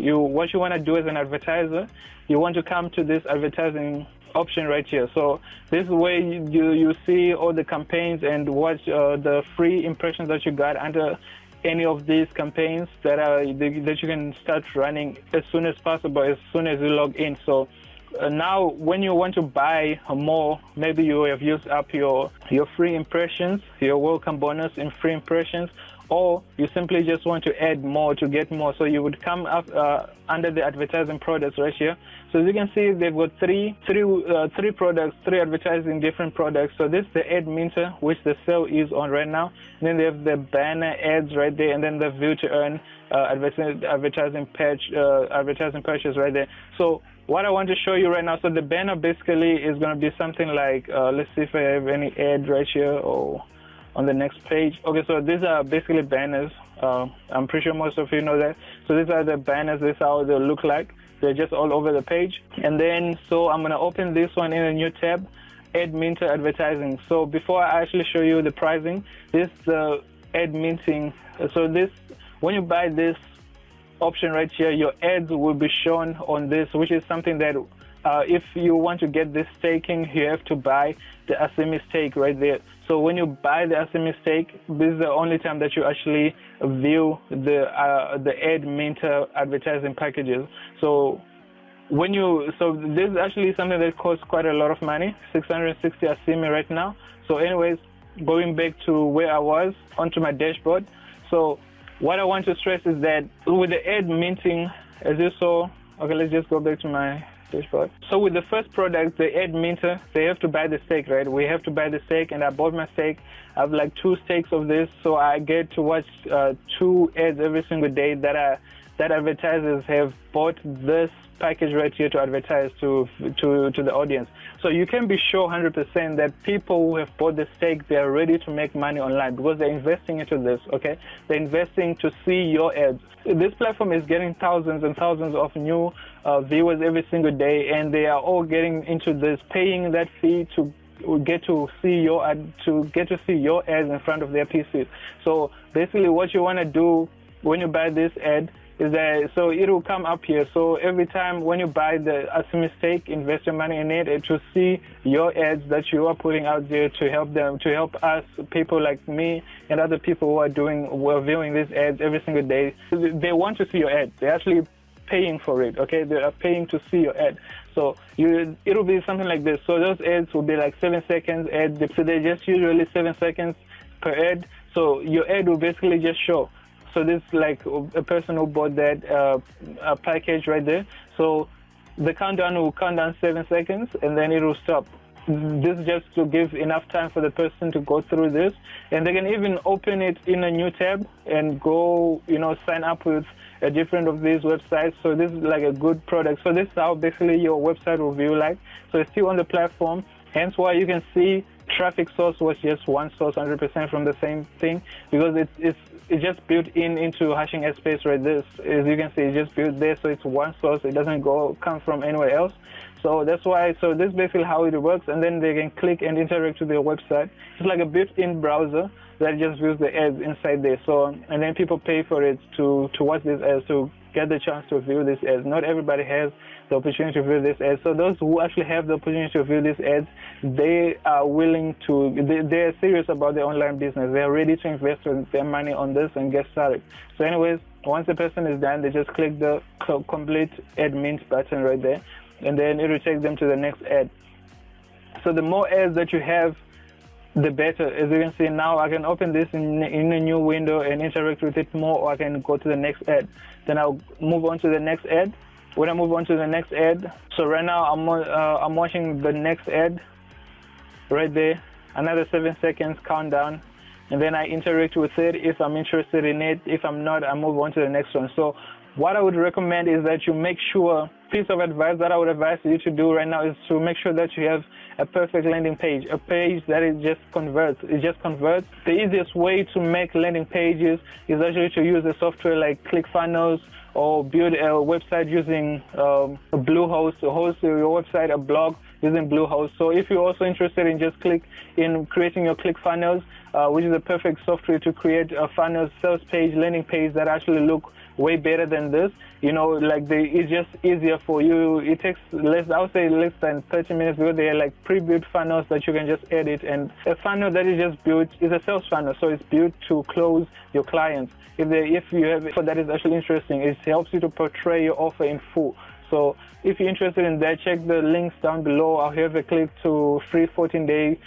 what you want to do as an advertiser, you want to come to this advertising option right here. So this way you see all the campaigns and watch the free impressions that you got under any of these campaigns that you can start running as soon as possible, as soon as you log in. So now when you want to buy more, maybe you have used up your free impressions, your welcome bonus in free impressions, or you simply just want to add more to get more. So you would come up under the advertising products right here. So as you can see, they've got three products, three advertising different products. So this is the ad minter, which the sale is on right now. And then they have the banner ads right there, and then the view to earn advertising purchase right there. So what I want to show you right now, so the banner basically is going to be something like, let's see if I have any ad right here or on the next page. Okay, so these are basically banners. I'm pretty sure most of you know that. So these are the banners. This is how they look like. They're just all over the page. And then, so I'm going to open this one in a new tab, Ad Minter Advertising. So before I actually show you the pricing, this is the ad minting. So this, when you buy this option right here, your ads will be shown on this, which is something that if you want to get this staking, you have to buy the Asimi stake right there. So when you buy the Asimi stake, this is the only time that you actually view the ad minter advertising packages. So so this is actually something that costs quite a lot of money, 660 Asimi right now. So anyways, going back to where I was onto my dashboard. So what I want to stress is that with the ad minting, as you saw, okay, let's just go back to my dashboard. So with the first product, the ad minter, they have to buy the stake, right? We have to buy the stake, and I bought my stake. I have like 2 stakes of this, so I get to watch 2 ads every single day that advertisers have bought this package right here to advertise to the audience. So you can be sure 100% that people who have bought the stake, they are ready to make money online because they're investing into this, okay? They're investing to see your ads. This platform is getting thousands and thousands of new viewers every single day, and they are all getting into this, paying that fee to get to see your ads in front of their PCs. So basically what you want to do when you buy this ad is that, so it will come up here. So every time when you buy the Asimi stake, invest your money in it, and to see your ads that you are putting out there to help us, people like me and other people who are viewing these ads every single day. They want to see your ad. They're actually paying for it, okay? They are paying to see your ad. So it'll be something like this. So those ads will be like 7 seconds ads. So they're just usually 7 seconds per ad. So your ad will basically just show. So this is like a person who bought that package right there. So the countdown will count down 7 seconds, and then it will stop. This is just to give enough time for the person to go through this, and they can even open it in a new tab and go, sign up with a different of these websites. So this is like a good product. So this is how basically your website will view like. So it's still on the platform, hence why you can see traffic source was just one source, 100% from the same thing, because it's just built into Hashing Airspace right there. As you can see, it's just built there, so it's one source. It doesn't come from anywhere else. So that's why. So this is basically how it works, and then they can click and interact with their website. It's like a built-in browser that just views the ads inside there. So and then people pay for it to watch these ads, to get the chance to view these ads. Not everybody has the opportunity to view these ads. So those who actually have the opportunity to view these ads, they are willing to, they're serious about their online business. They're ready to invest their money on this and get started. So anyways, once the person is done, they just click the complete ad mint button right there, and then it will take them to the next ad. So the more ads that you have, the better. As you can see now, I can open this in a new window and interact with it more, or I can go to the next ad. Then I'll move on to the next ad. When I move on to the next ad, so right now I'm watching the next ad right there, another 7 seconds countdown, and then I interact with it if I'm interested in it. If I'm not, I move on to the next one. So what I would recommend is that you make sure, piece of advice that I would advise you to do right now is to make sure that you have a perfect landing page, a page that it just converts. The easiest way to make landing pages is actually to use a software like ClickFunnels, or build a website using Bluehost, host your website, a blog using Bluehost. So if you're also interested in just creating your ClickFunnels, which is a perfect software to create a funnel sales page, landing page that actually look way better than this. Like it's just easier for you. It takes I would say less than 30 minutes, because they're like pre-built funnels that you can just edit. And a funnel that is just built is a sales funnel, so it's built to close your clients. If you have it, that is actually interesting. It helps you to portray your offer in full. So if you're interested in that, check the links down below. I'll have a click to free 14-day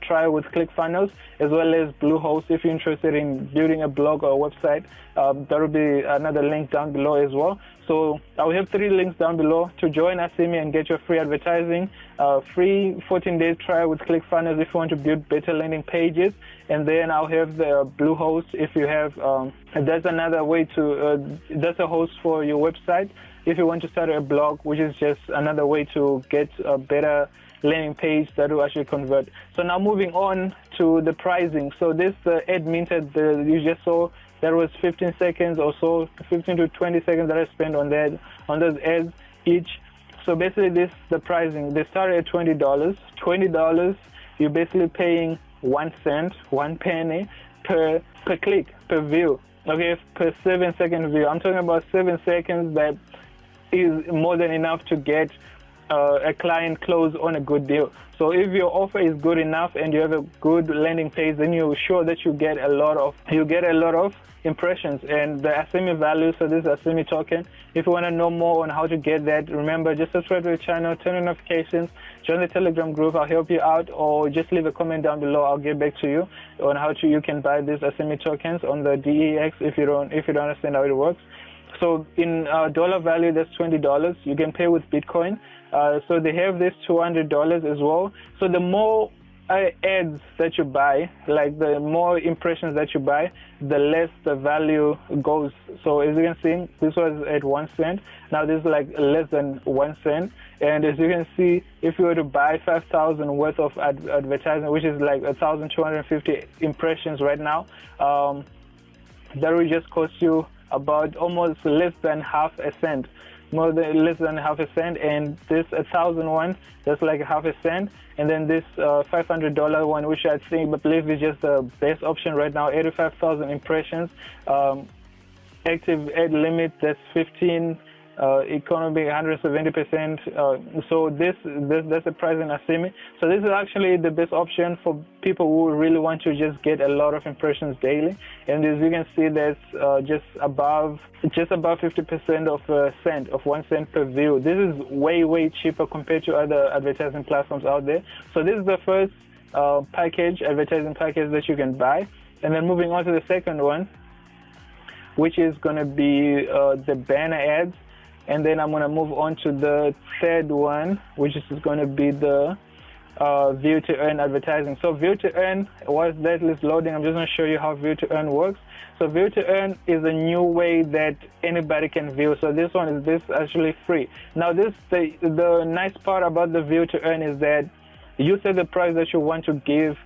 trial with ClickFunnels, as well as Bluehost if you're interested in building a blog or a website. There will be another link down below as well. So I'll have 3 links down below to join Asimi and get your free advertising, free 14-day trial with ClickFunnels if you want to build better landing pages, and then I'll have the Bluehost if you have. That's another way to. That's a host for your website if you want to start a blog, which is just another way to get a better landing page that will actually convert. So now moving on to the pricing. So this ad minter you just saw, that was 15 seconds or so, 15 to 20 seconds that I spent on those ads each. So basically the pricing, they start at $20. $20, you're basically paying 1 cent, 1 penny per click, per view. Okay, per 7-second view. I'm talking about 7 seconds. That is more than enough to get a client close on a good deal. So if your offer is good enough and you have a good landing page, then you're sure that you get a lot of impressions and the Asimi value. So this is Asimi token. If you want to know more on how to get that, remember, just subscribe to the channel, turn on notifications, join the Telegram group. I'll help you out, or just leave a comment down below. I'll get back to you on how you can buy these Asimi tokens on the DEX if you don't understand how it works. So in dollar value, that's $20. You can pay with Bitcoin. So they have this $200 as well. So the more ads that you buy, like the more impressions that you buy, the less the value goes. So as you can see, this was at 1 cent. Now this is like less than 1 cent. And as you can see, if you were to buy 5,000 worth of advertising, which is like 1,250 impressions right now, that will just cost you about almost less than half a cent, less than half a cent. And this 1,000 one, that's like half a cent. And then this $500 one, which I believe is just the best option right now, 85,000 impressions, active ad limit, that's 15, economy 170%. So that's the price in Asimi. So this is actually the best option for people who really want to just get a lot of impressions daily. And as you can see, that's just above 50% of a cent, of 1 cent per view. This is way cheaper compared to other advertising platforms out there. So this is the first advertising package that you can buy. And then moving on to the second one, which is going to be the banner ads. And then I'm going to move on to the third one, which is going to be the view to earn advertising. So view to earn, while that is loading, I'm just going to show you how view to earn works. So view to earn is a new way that anybody can view. So this one is actually free. Now the nice part about the view to earn is that you set the price that you want to give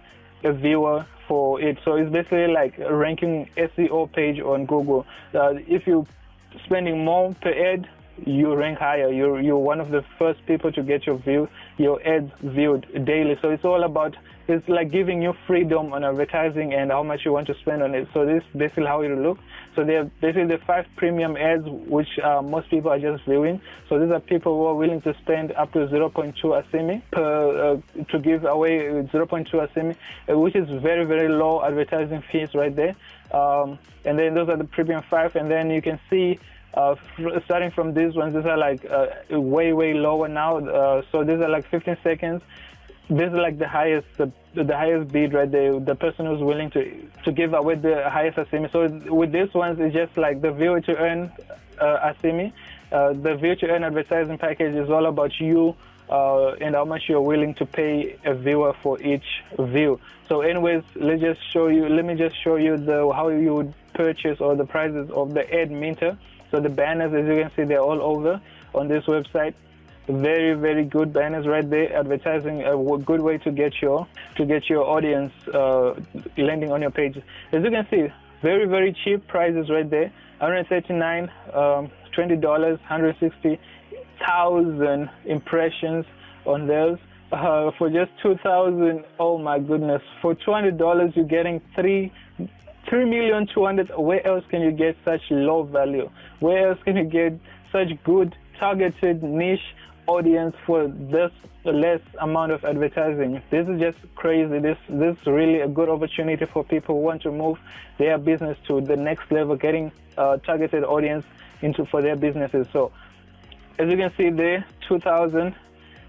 a viewer for it. So it's basically like a ranking SEO page on Google. If you're spending more per ad, you rank higher. You're one of the first people to get your ads viewed daily. So it's all about, it's like giving you freedom on advertising and how much you want to spend on it. So this is basically how it will look. So they're basically the 5 premium ads, which most people are just viewing. So these are people who are willing to spend up to 0.2 Asimi to give away 0.2 Asimi, which is very low advertising fees right there. And then those are the premium 5, and then you can see starting from these ones, these are like way lower now. So these are like 15 seconds. This is like the highest bid right there. The person who's willing to give away the highest Asimi. So with these ones, it's just like the view to earn Asimi. The view to earn advertising package is all about you and how much you're willing to pay a viewer for each view. So anyways, let me just show you how you would purchase, or the prices of the ad minter. So the banners, as you can see, they're all over on this website. Very good banners right there. Advertising, a good way to get your audience landing on your page. As you can see, very cheap prices right there. $139, $20, 160,000 impressions on those. For just 2,000, oh my goodness! For $200, you're getting 3,200,000. Where else can you get such low value? Where else can you get such good targeted niche audience for this less amount of advertising? This is just crazy. This is really a good opportunity for people who want to move their business to the next level, getting targeted audience for their businesses. So as you can see there, 2000,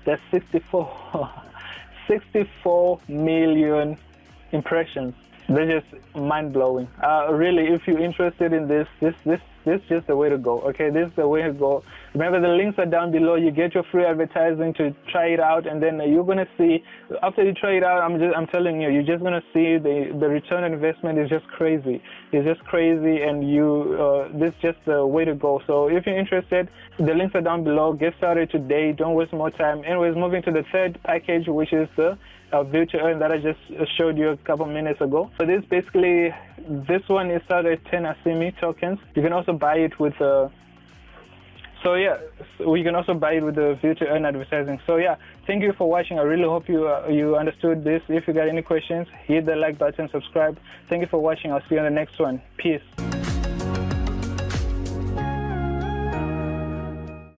that's 64 million impressions. They're just mind-blowing. Really, if you're interested in this is just the way to go. Okay, this is the way to go. Remember, the links are down below. You get your free advertising to try it out, and then you're gonna see, after you try it out, I'm telling you, you're just gonna see the return on investment is just crazy. It's just crazy, and this is just the way to go. So if you're interested, the links are down below. Get started today. Don't waste more time. Anyways, moving to the third package, which is the View to Earn that I just showed you a couple minutes ago. So this one is started at 10 Asimi tokens. You can also buy it with we can also buy it with the View to Earn advertising. So yeah, thank you for watching. I really hope you understood this. If you got any questions, hit the like button, subscribe. Thank you for watching. I'll see you on the next one. Peace.